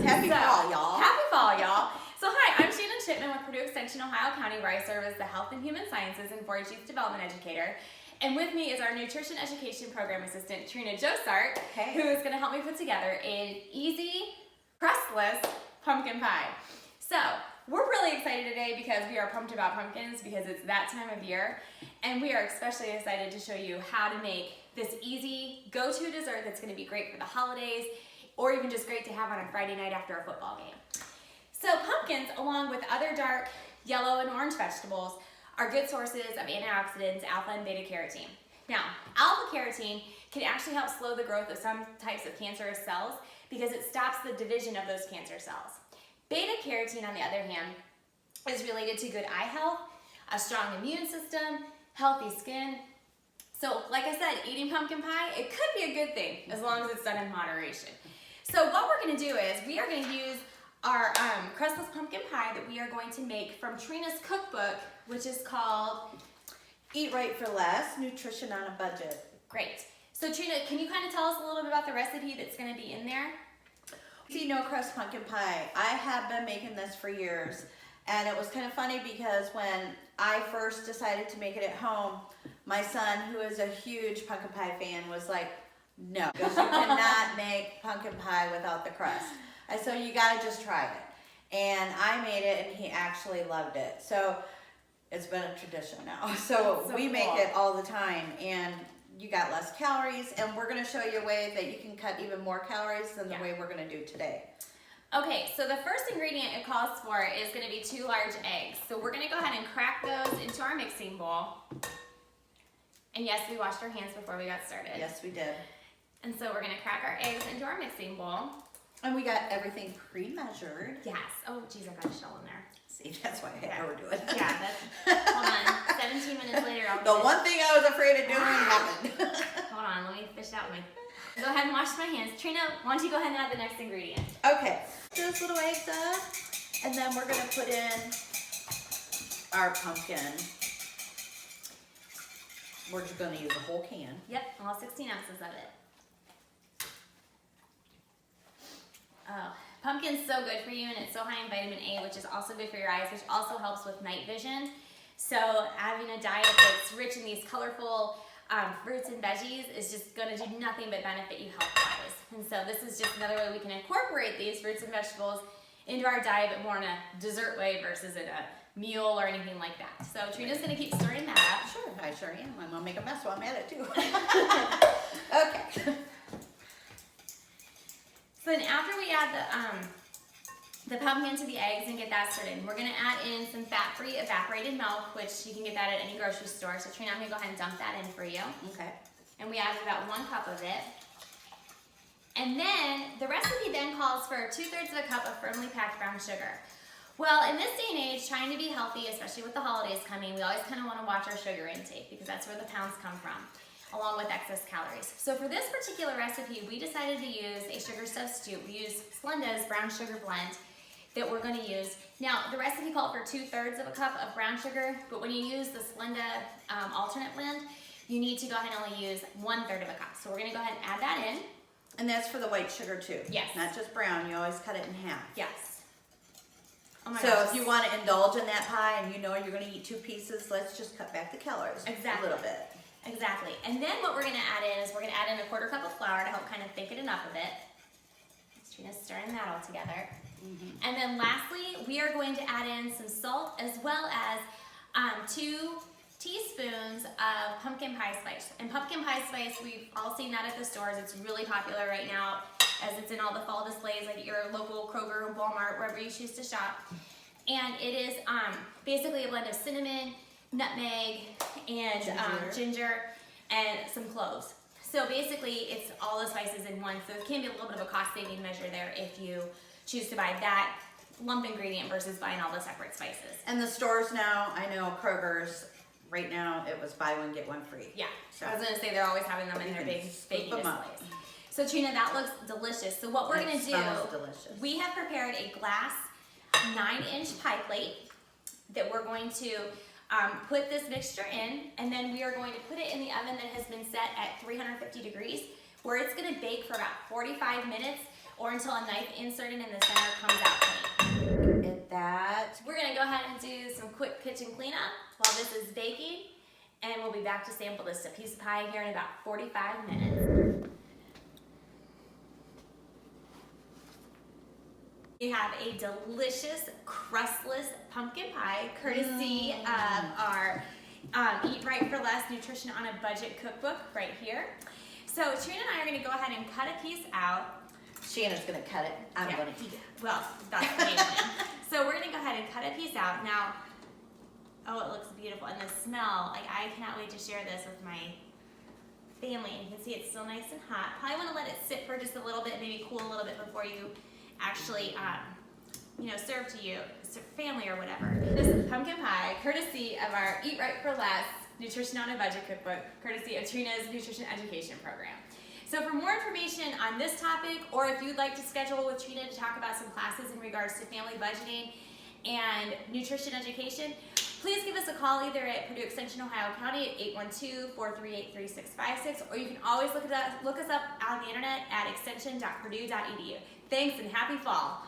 Happy fall, y'all. Happy fall, y'all. So hi, I'm Shannon Shipman with Purdue Extension-Ohio County, where I serve as the Health and Human Sciences and 4-H Youth Development Educator. And with me is our Nutrition Education Program Assistant, Trina Josart, who is going to help me put together an easy, crustless pumpkin pie. So we're really excited today because we are pumped about pumpkins because it's that time of year. And we are especially excited to show you how to make this easy go-to dessert that's going to be great for the holidays or even just great to have on a Friday night after a football game. So pumpkins, along with other dark yellow and orange vegetables, are good sources of antioxidants, alpha and beta carotene. Now, alpha carotene can actually help slow the growth of some types of cancerous cells because it stops the division of those cancer cells. Beta carotene, on the other hand, is related to good eye health, a strong immune system, healthy skin. So, like I said, eating pumpkin pie, it could be a good thing as long as it's done in moderation. So what we're going to do is we are going to use our crustless pumpkin pie that we are going to make from Trina's cookbook, which is called Eat Right for Less, Nutrition on a Budget. Great. So Trina, can you kind of tell us a little bit about the recipe that's going to be in there? See, no crust pumpkin pie. I have been making this for years, and it was kind of funny because when I first decided to make it at home, my son, who is a huge pumpkin pie fan, was like, no, because you cannot make pumpkin pie without the crust. I said, you gotta just try it. And I made it and he actually loved it. So it's been a tradition now. So we make it all the time and you got less calories, and we're gonna show you a way that you can cut even more calories than the way we're gonna do today. Okay, so the first ingredient it calls for is gonna be 2 large eggs. So we're gonna go ahead and crack those into our mixing bowl. And yes, we washed our hands before we got started. Yes, we did. And so we're gonna crack our eggs into our mixing bowl. And we got everything pre-measured. Yes. Oh, geez, I got a shell in there. See, that's why I overdo it. Yeah, that's, hold on. 17 minutes later, I'll The one thing I was afraid of doing happened. Hold on, let me fish out my... Go ahead and wash my hands. Trina, why don't you go ahead and add the next ingredient? Okay. Those little eggs up. And then we're gonna put in our pumpkin. We're just gonna use a whole can. Yep, all 16 ounces of it. Oh, pumpkin's so good for you, and it's so high in vitamin A, which is also good for your eyes, which also helps with night vision. So having a diet that's rich in these colorful fruits and veggies is just gonna do nothing but benefit you health-wise. And so this is just another way we can incorporate these fruits and vegetables into our diet, but more in a dessert way versus in a meal or anything like that. So Trina's gonna keep stirring that up. Sure, I sure am. I'm gonna make a mess while I'm at it too. Okay. So then after we add the pumpkin to the eggs and get that stirred in, we're gonna add in some fat-free evaporated milk, which you can get that at any grocery store. So Trina, I'm gonna go ahead and dump that in for you. Okay. And we added about 1 cup of it. And then the recipe then calls for 2/3 of a cup of firmly packed brown sugar. Well, in this day and age, trying to be healthy, especially with the holidays coming, we always kind of want to watch our sugar intake because that's where the pounds come from, along with excess calories. So for this particular recipe, we decided to use a sugar substitute. We used Splenda's brown sugar blend that we're going to use. Now, the recipe called for 2/3 of a cup of brown sugar, but when you use the Splenda alternate blend, you need to go ahead and only use 1/3 of a cup. So we're going to go ahead and add that in. And that's for the white sugar too? Yes. Not just brown, you always cut it in half. Yes. Oh my so gosh. if you want to indulge in that pie and you know you're going to eat 2 pieces, let's just cut back the calories a little bit. Exactly. And then what we're going to add in is we're going to add in a 1/4 cup of flour to help kind of thicken it up a bit. Trina's stirring that all together. And then lastly, we are going to add in some salt as well as 2 teaspoons of pumpkin pie spice. And pumpkin pie spice, we've all seen that at the stores. It's really popular right now as it's in all the fall displays like at your local Kroger or Walmart, wherever you choose to shop. And it is basically a blend of cinnamon, nutmeg, and ginger and some cloves. So basically it's all the spices in one. So it can be a little bit of a cost saving measure there if you choose to buy that lump ingredient versus buying all the separate spices. And the stores now, I know Kroger's, right now it was buy one, get one free. Yeah, so I was gonna say they're always having them in their big baking displays. So Trina, that looks delicious. So what we're gonna do, we have prepared a glass 9-inch pie plate that we're going to put this mixture in, and then we are going to put it in the oven that has been set at 350 degrees, where it's gonna bake for about 45 minutes or until a knife inserted in the center comes out clean. At that. We're gonna go ahead and do some quick kitchen cleanup while this is baking, and we'll be back to sample this piece of pie here in about 45 minutes. We have a delicious crustless pumpkin pie, courtesy of our Eat Right for Less Nutrition on a Budget cookbook right here. So Trina and I are going to go ahead and cut a piece out. Shanna's going to cut it. I'm going to eat it. Well, that's the main thing. So we're going to go ahead and cut a piece out. Now, oh, it looks beautiful. And the smell, like I cannot wait to share this with my family. And you can see it's still nice and hot. Probably want to let it sit for just a little bit, maybe cool a little bit before you actually, serve to you, family or whatever. This is pumpkin pie, courtesy of our Eat Right for Less Nutrition on a Budget cookbook, courtesy of Trina's Nutrition Education Program. So for more information on this topic, or if you'd like to schedule with Trina to talk about some classes in regards to family budgeting and nutrition education, please give us a call either at Purdue Extension-Ohio County at 812-438-3656, or you can always look us up on the internet at extension.purdue.edu. Thanks and happy fall.